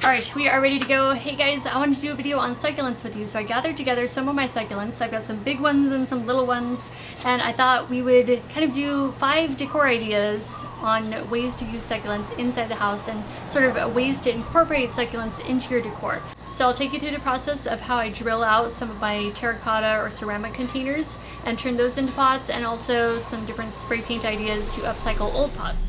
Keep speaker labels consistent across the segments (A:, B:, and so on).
A: Alright, we are ready to go. Hey guys, I wanted to do a video on succulents with you, so I gathered together some of my succulents. I've got some big ones and some little ones, and I thought we would kind of do 5 decor ideas on ways to use succulents inside the house and sort of ways to incorporate succulents into your decor. So I'll take you through the process of how I drill out some of my terracotta or ceramic containers and turn those into pots, and also some different spray paint ideas to upcycle old pots.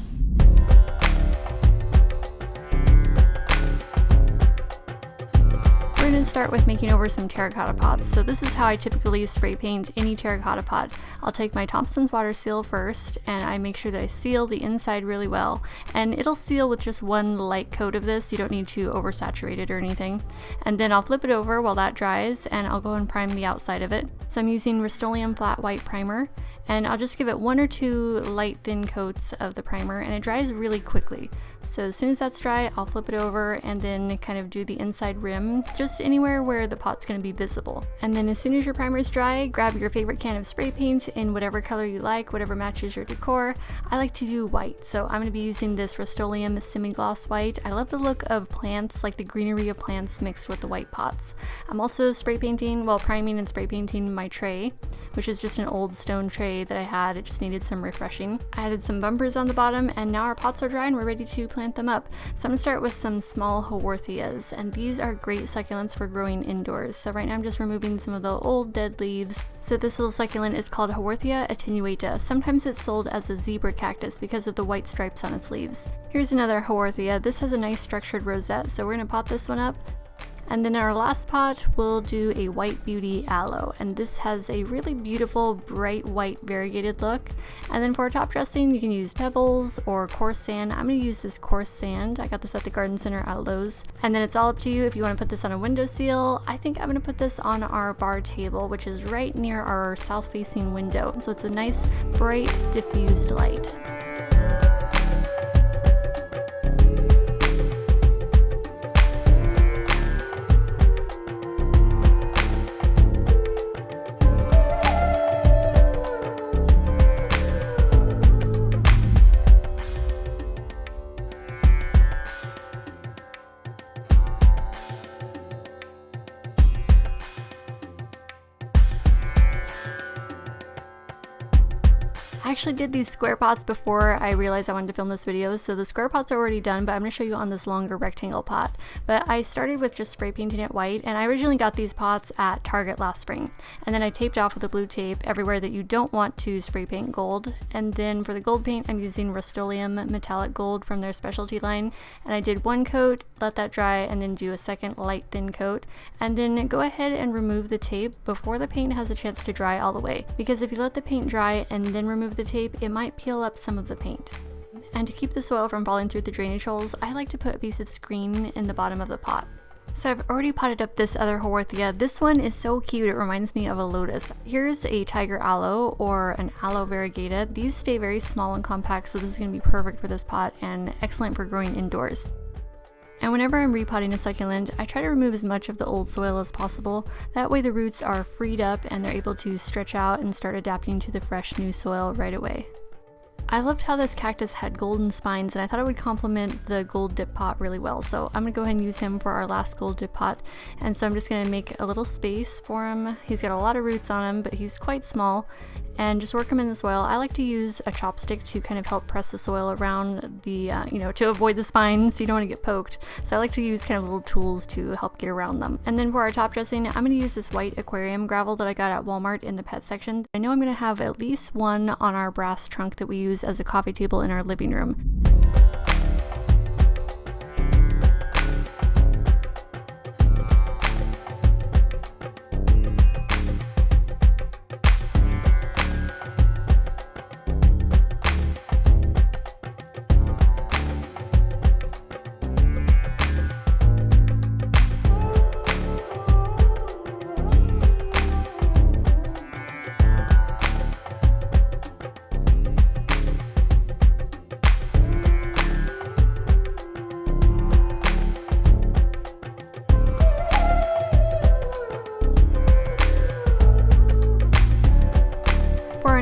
A: We're going to start with making over some terracotta pots. So this is how I typically spray paint any terracotta pot. I'll take my Thompson's water seal first, and I make sure that I seal the inside really well. And it'll seal with just one light coat of this. You don't need to oversaturate it or anything. And then I'll flip it over while that dries, and I'll go and prime the outside of it. So I'm using Rust-Oleum flat white primer, and I'll just give it 1 or 2 light thin coats of the primer, and it dries really quickly. So as soon as that's dry, I'll flip it over and then kind of do the inside rim, just anywhere where the pot's going to be visible. And then as soon as your primer is dry, grab your favorite can of spray paint in whatever color you like, whatever matches your decor. I like to do white, so I'm going to be using this Rust-Oleum semi-gloss white. I love the look of plants, like the greenery of plants mixed with the white pots. I'm also priming and spray painting my tray, which is just an old stone tray that I had. It just needed some refreshing. I added some bumpers on the bottom, and now our pots are dry and we're ready to plant them up. So I'm going to start with some small haworthias, and these are great succulents for growing indoors. So right now I'm just removing some of the old dead leaves. So this little succulent is called Haworthia attenuata. Sometimes it's sold as a zebra cactus because of the white stripes on its leaves. Here's another Haworthia. This has a nice structured rosette, so we're going to pot this one up. And then in our last pot, we'll do a White Beauty aloe, and this has a really beautiful bright white variegated look. And then for top dressing, you can use pebbles or coarse sand. I'm going to use this coarse sand. I got this at the garden center at Lowe's. And then it's all up to you if you want to put this on a windowsill. I think I'm going to put this on our bar table, which is right near our south facing window. So it's a nice bright diffused light. I actually did these square pots before I realized I wanted to film this video, so the square pots are already done, but I'm going to show you on this longer rectangle pot. But I started with just spray painting it white, and I originally got these pots at Target last spring. And then I taped off with a blue tape everywhere that you don't want to spray paint gold. And then for the gold paint, I'm using Rust-Oleum metallic gold from their specialty line. And I did 1 coat, let that dry, and then do a second light thin coat. And then go ahead and remove the tape before the paint has a chance to dry all the way. Because if you let the paint dry and then remove the tape, it might peel up some of the paint. And to keep the soil from falling through the drainage holes, I like to put a piece of screen in the bottom of the pot. So I've already potted up this other Haworthia. This one is so cute, it reminds me of a lotus. Here's a tiger aloe or an aloe variegata. These stay very small and compact, so this is going to be perfect for this pot and excellent for growing indoors. And whenever I'm repotting a succulent, I try to remove as much of the old soil as possible. That way the roots are freed up and they're able to stretch out and start adapting to the fresh new soil right away. I loved how this cactus had golden spines, and I thought it would complement the gold dip pot really well. So I'm going to go ahead and use him for our last gold dip pot. And so I'm just going to make a little space for him. He's got a lot of roots on him, but he's quite small. And just work him in the soil. I like to use a chopstick to kind of help press the soil around the, to avoid the spines so you don't want to get poked. So I like to use kind of little tools to help get around them. And then for our top dressing, I'm going to use this white aquarium gravel that I got at Walmart in the pet section. I know I'm going to have at least one on our brass trunk that we use as a coffee table in our living room.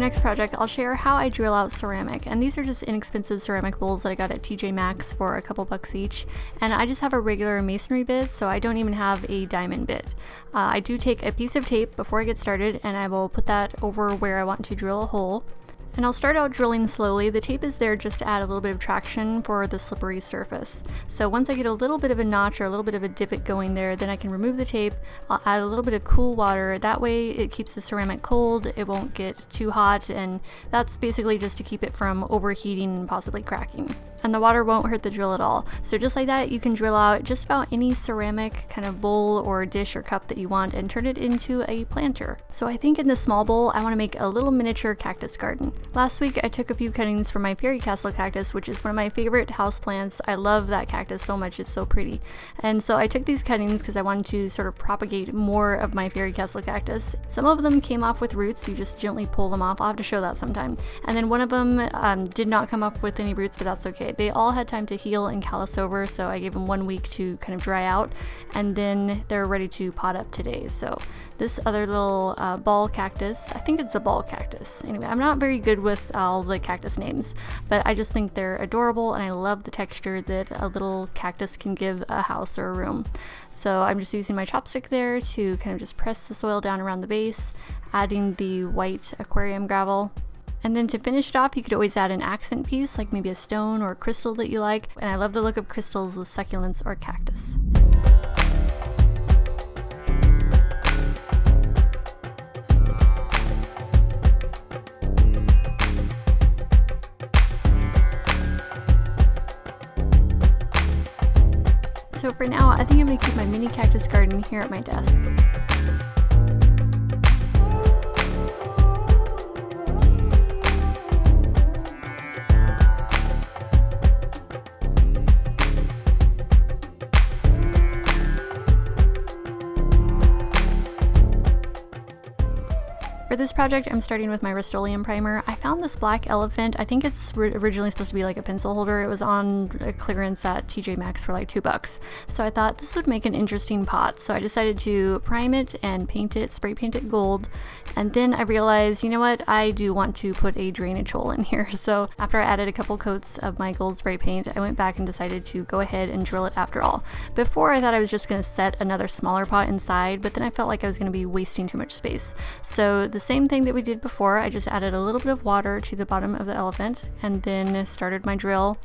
A: next project, I'll share how I drill out ceramic, and these are just inexpensive ceramic bowls that I got at TJ Maxx for a couple bucks each, and I just have a regular masonry bit, so I don't even have a diamond bit. I do take a piece of tape before I get started, and I will put that over where I want to drill a hole. And I'll start out drilling slowly. The tape is there just to add a little bit of traction for the slippery surface. So once I get a little bit of a notch or a little bit of a divot going there, then I can remove the tape. I'll add a little bit of cool water. That way it keeps the ceramic cold, it won't get too hot, and that's basically just to keep it from overheating and possibly cracking. And the water won't hurt the drill at all. So just like that, you can drill out just about any ceramic kind of bowl or dish or cup that you want and turn it into a planter. So I think in this small bowl, I want to make a little miniature cactus garden. Last week, I took a few cuttings from my fairy castle cactus, which is one of my favorite houseplants. I love that cactus so much, it's so pretty. And so I took these cuttings because I wanted to sort of propagate more of my fairy castle cactus. Some of them came off with roots, you just gently pull them off. I'll have to show that sometime. And then one of them did not come up with any roots, but that's okay. They all had time to heal and callus over, so I gave them 1 week to kind of dry out, and then they're ready to pot up today. So this other little ball cactus, I think it's a ball cactus. Anyway, I'm not very good with all the cactus names, but I just think they're adorable, and I love the texture that a little cactus can give a house or a room. So I'm just using my chopstick there to kind of just press the soil down around the base, adding the white aquarium gravel. And then to finish it off, you could always add an accent piece, like maybe a stone or a crystal that you like. And I love the look of crystals with succulents or cactus. So for now, I think I'm going to keep my mini cactus garden here at my desk. For this project, I'm starting with my Rust-Oleum primer. I found this black elephant. I think it's originally supposed to be like a pencil holder. It was on a clearance at TJ Maxx for like $2. So I thought this would make an interesting pot. So I decided to prime it and paint it, spray paint it gold. And then I realized, you know what, I do want to put a drainage hole in here. So after I added a couple coats of my gold spray paint, I went back and decided to go ahead and drill it after all. Before, I thought I was just going to set another smaller pot inside, but then I felt like I was going to be wasting too much space. So the same thing that we did before, I just added a little bit of water to the bottom of the elephant and then started my drill,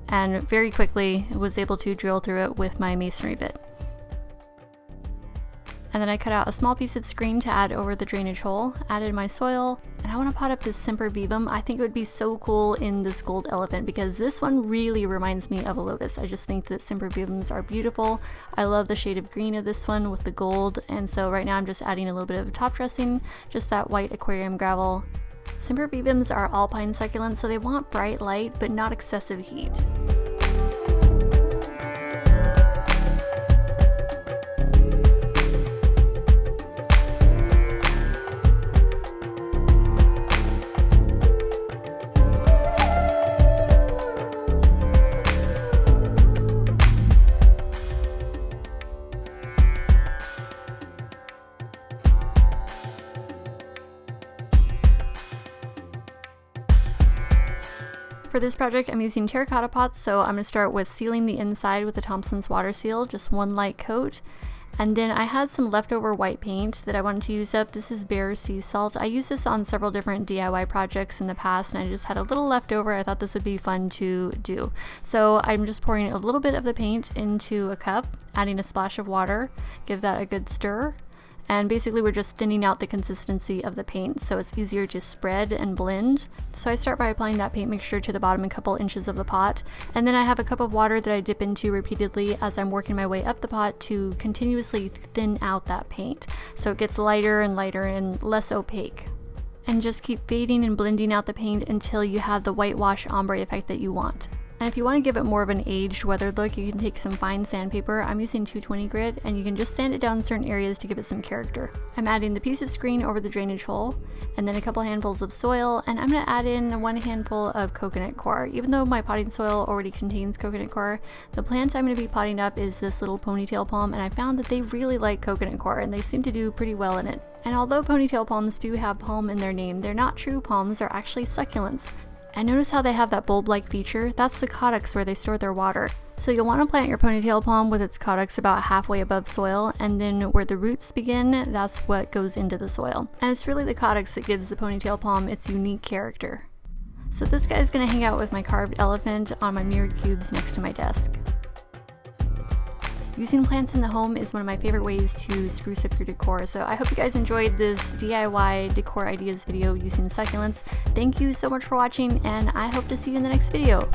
A: and very quickly was able to drill through it with my masonry bit. And then I cut out a small piece of screen to add over the drainage hole, added my soil, and I want to pot up this sempervivum. I think it would be so cool in this gold elephant because this one really reminds me of a lotus. I just think that sempervivums are beautiful. I love the shade of green of this one with the gold, and so right now I'm just adding a little bit of top dressing, just that white aquarium gravel. Sempervivums are alpine succulents, so they want bright light but not excessive heat. For this project, I'm using terracotta pots, so I'm going to start with sealing the inside with the Thompson's water seal, just one light coat. And then I had some leftover white paint that I wanted to use up. This is Bear Sea Salt. I used this on several different DIY projects in the past, and I just had a little left over. I thought this would be fun to do. So I'm just pouring a little bit of the paint into a cup, adding a splash of water, give that a good stir. And basically we're just thinning out the consistency of the paint so it's easier to spread and blend. So I start by applying that paint mixture to the bottom a couple inches of the pot, and then I have a cup of water that I dip into repeatedly as I'm working my way up the pot to continuously thin out that paint so it gets lighter and lighter and less opaque. And just keep fading and blending out the paint until you have the whitewash ombre effect that you want. And if you want to give it more of an aged, weathered look, you can take some fine sandpaper. I'm using 220 grit, and you can just sand it down certain areas to give it some character. I'm adding the piece of screen over the drainage hole, and then a couple handfuls of soil, and I'm going to add in 1 handful of coconut coir. Even though my potting soil already contains coconut coir, the plant I'm going to be potting up is this little ponytail palm, and I found that they really like coconut coir, and they seem to do pretty well in it. And although ponytail palms do have palm in their name, they're not true palms, they're actually succulents. And notice how they have that bulb-like feature? That's the caudux where they store their water. So you'll want to plant your ponytail palm with its caudux about halfway above soil, and then where the roots begin, that's what goes into the soil. And it's really the caudux that gives the ponytail palm its unique character. So this guy's going to hang out with my carved elephant on my mirrored cubes next to my desk. Using plants in the home is one of my favorite ways to spruce up your decor, so I hope you guys enjoyed this DIY decor ideas video using succulents. Thank you so much for watching, and I hope to see you in the next video.